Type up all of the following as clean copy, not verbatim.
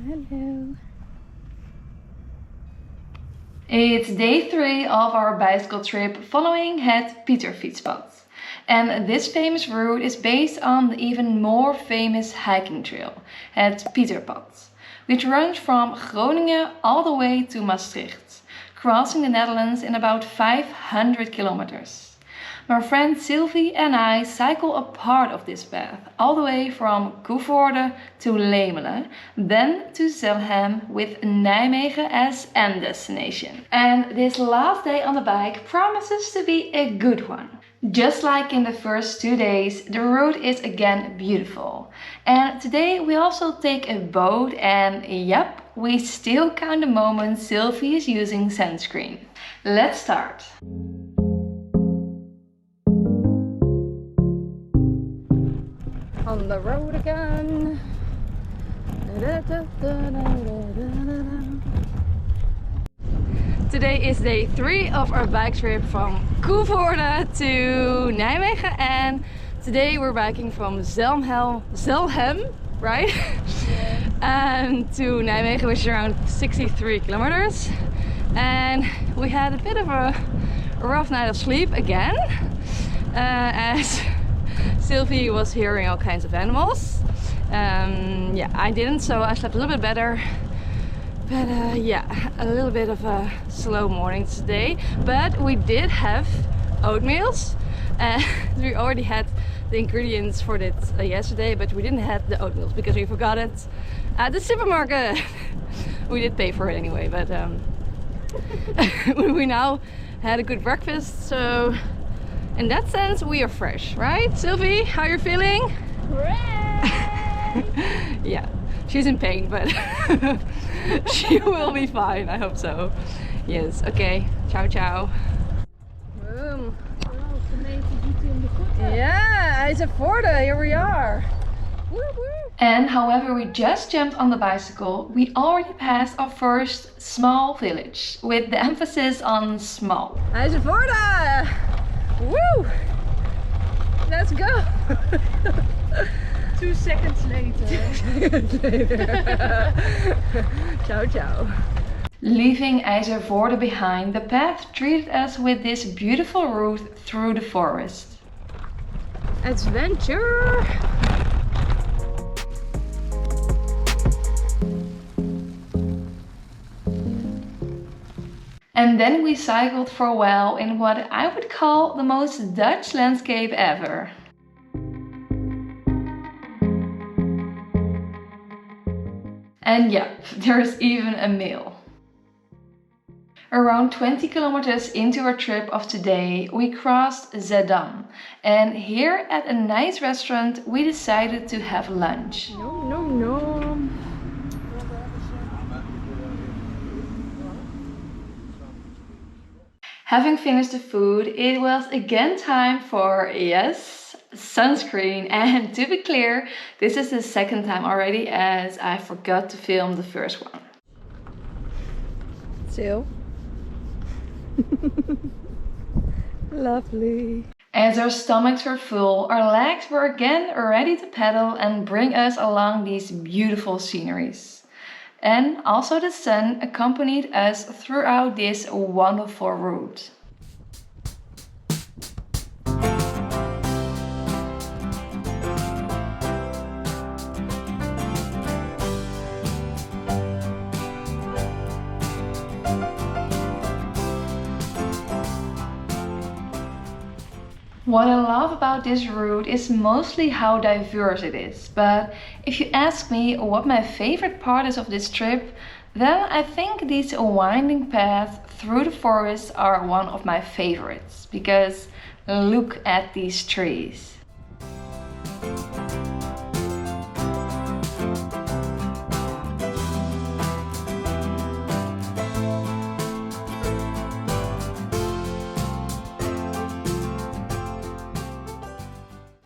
Hello. It's day 3 of our bicycle trip following het Pieterfietspad. And this famous route is based on the even more famous hiking trail, het Pieterpad, which runs from Groningen all the way to Maastricht, crossing the Netherlands in about 500 kilometers. My friend Silvy and I cycle a part of this path, all the way from Coevorden to Lemelen, then to Zelhem with Nijmegen as end destination. And this last day on the bike promises to be a good one. Just like in the first 2 days, the route is again beautiful. And today we also take a boat and yep, we still count the moments Silvy is using sunscreen. Let's start. On the road again. Today is day 3 of our bike trip from Coevorden to Nijmegen, and today we're biking from Zelhem, right? Yeah. To Nijmegen, which is around 63 kilometers. And we had a bit of a rough night of sleep again, as Silvy was hearing all kinds of animals. Yeah, I didn't, so I slept a little bit better. But yeah, a little bit of a slow morning today. But we did have oatmeals. We already had the ingredients for it yesterday, but we didn't have the oatmeals because we forgot it at the supermarket. We did pay for it anyway, but we now had a good breakfast, so in that sense we are fresh, right? Silvy, how are you feeling? Great! Yeah, she's in pain, but she will be fine, I hope so. Yes, okay. Ciao, ciao. Boom. Yeah, IJsselvoorde, here we are. Woo woo. And however we just jumped on the bicycle, we already passed our first small village, with the emphasis on small. IJsselvoorde! Woo! Let's go! 2 seconds later. 2 seconds later. Ciao, ciao. Leaving IJsselvoorde behind, the path treated us with this beautiful route through the forest. Adventure! And then we cycled for a while in what I would call the most Dutch landscape ever. And yeah, there's even a mill. Around 20 kilometers into our trip of today, we crossed Zelhem, and here at a nice restaurant we decided to have lunch. No. Having finished the food, it was again time for, yes, sunscreen. And to be clear, this is the second time already, as I forgot to film the first one. Sil. Lovely. As our stomachs were full, our legs were again ready to pedal and bring us along these beautiful sceneries. And also the sun accompanied us throughout this wonderful route. What I love about this route is mostly how diverse it is, but if you ask me what my favorite part is of this trip, then I think these winding paths through the forest are one of my favorites, because look at these trees.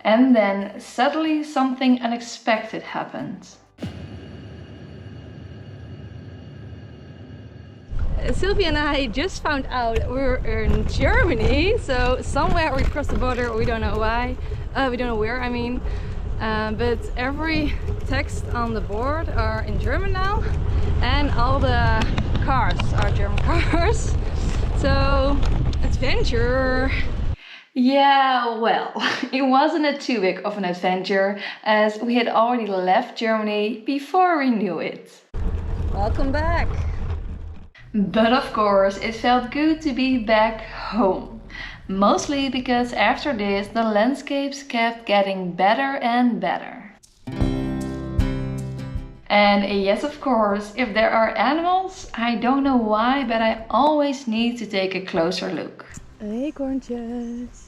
And then suddenly something unexpected happened. Silvy and I just found out we're in Germany, so somewhere we crossed the border, we don't know why, we don't know where, I mean. But every text on the board are in German now, and all the cars are German cars. So, adventure! Yeah, well, it wasn't too big of an adventure as we had already left Germany before we knew it. Welcome back! But of course, it felt good to be back home. Mostly because after this, the landscapes kept getting better and better. And yes, of course, if there are animals, I don't know why, but I always need to take a closer look. Eekhoorntjes.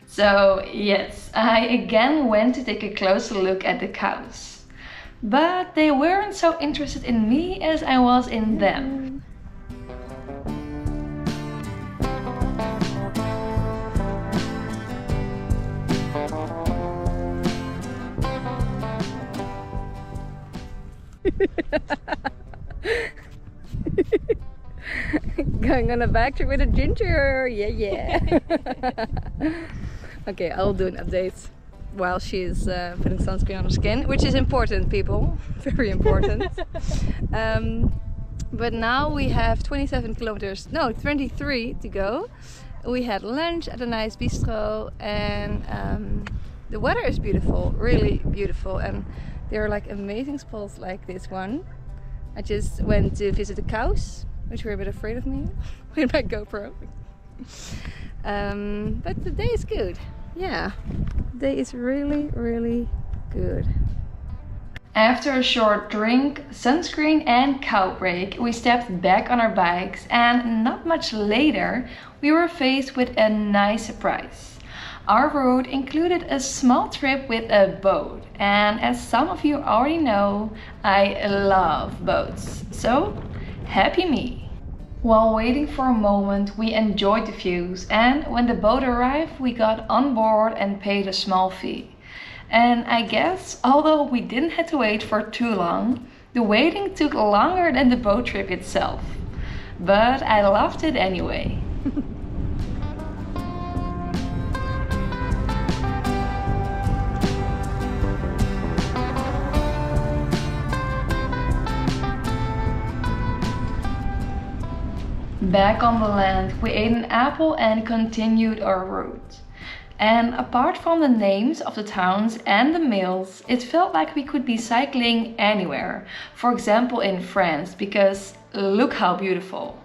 So yes, I again went to take a closer look at the cows. But they weren't so interested in me as I was in them. Going on a back trip with a ginger, yeah. Okay, I'll do an update while she's putting sunscreen on her skin, which is important, people, very important. But now we have 27 kilometers, no, 23 to go. We had lunch at a nice bistro, and the weather is beautiful, really beautiful, and there are like amazing spots like this one. I just went to visit the cows, which were a bit afraid of me with my GoPro. But the day is good. Yeah, the day is really, really good. After a short drink, sunscreen and cow break, we stepped back on our bikes, and not much later we were faced with a nice surprise. Our route included a small trip with a boat, and as some of you already know, I love boats. So, happy me! While waiting for a moment, we enjoyed the views, and when the boat arrived, we got on board and paid a small fee. And I guess, although we didn't have to wait for too long, the waiting took longer than the boat trip itself. But I loved it anyway. Back on the land, we ate an apple and continued our route. And apart from the names of the towns and the mills, it felt like we could be cycling anywhere. For example in France, because look how beautiful.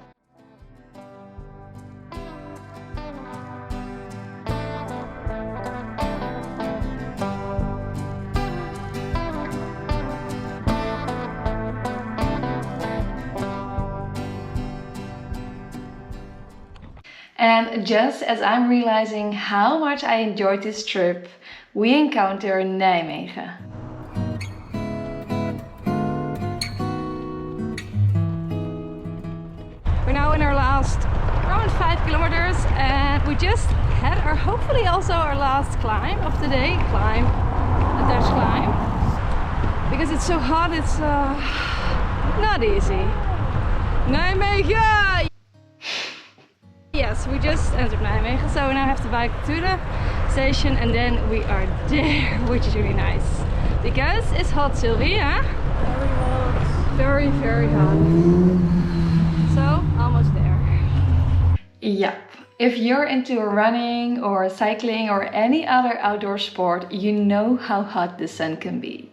And just as I'm realizing how much I enjoyed this trip, we encounter Nijmegen. We're now in our last around 5 kilometers, and we just had our, hopefully also our last climb of the day. A Dutch climb. Because it's so hot, it's not easy. Nijmegen! Yes, we just entered Nijmegen, so we now have to bike to the station and then we are there, which is really nice. Because it's hot, Silvy, huh? Very hot. Very, very hot. So, almost there. Yep. If you're into running or cycling or any other outdoor sport, you know how hot the sun can be.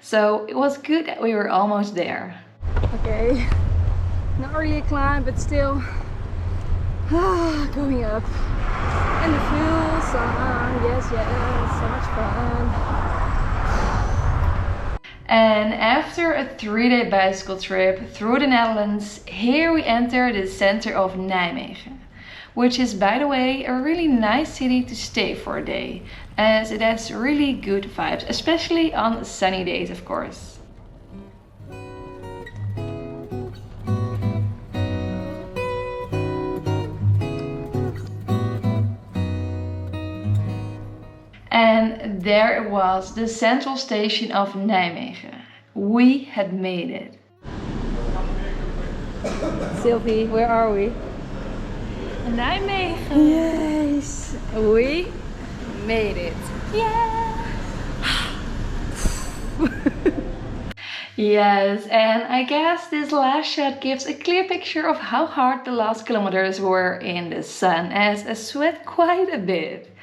So, it was good that we were almost there. Okay. Not really a climb, but still. Going up in the full sun, yes, so much fun. And after a 3-day bicycle trip through the Netherlands, here we enter the center of Nijmegen, which is, by the way, a really nice city to stay for a day, as it has really good vibes, especially on sunny days, of course. And there it was, the central station of Nijmegen. We had made it. Silvy, where are we? Nijmegen. Yes! We made it. Yeah! Yes, and I guess this last shot gives a clear picture of how hard the last kilometers were in the sun, as I sweat quite a bit.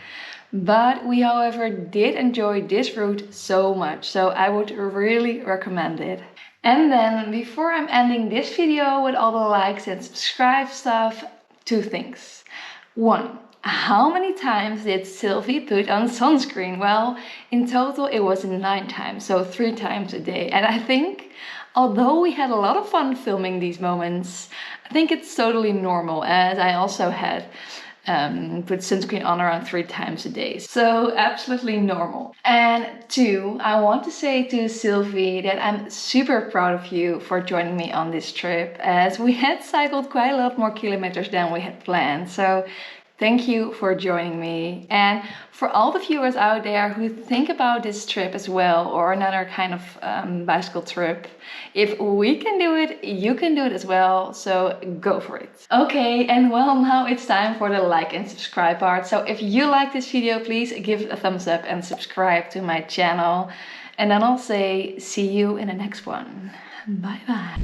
But we, however, did enjoy this route so much, so I would really recommend it. And then, before I'm ending this video with all the likes and subscribe stuff, two things. One, how many times did Silvy put on sunscreen? Well, in total it was 9 times, so 3 times a day. And I think, although we had a lot of fun filming these moments, I think it's totally normal, as I also had put sunscreen on around 3 times a day. So absolutely normal. And 2, I want to say to Silvy that I'm super proud of you for joining me on this trip, as we had cycled quite a lot more kilometers than we had planned. So thank you for joining me. And for all the viewers out there who think about this trip as well, or another kind of bicycle trip, if we can do it, you can do it as well. So go for it. Okay, and well, now it's time for the like and subscribe part. So if you like this video, please give it a thumbs up and subscribe to my channel. And then I'll say see you in the next one. Bye bye.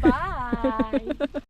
Bye!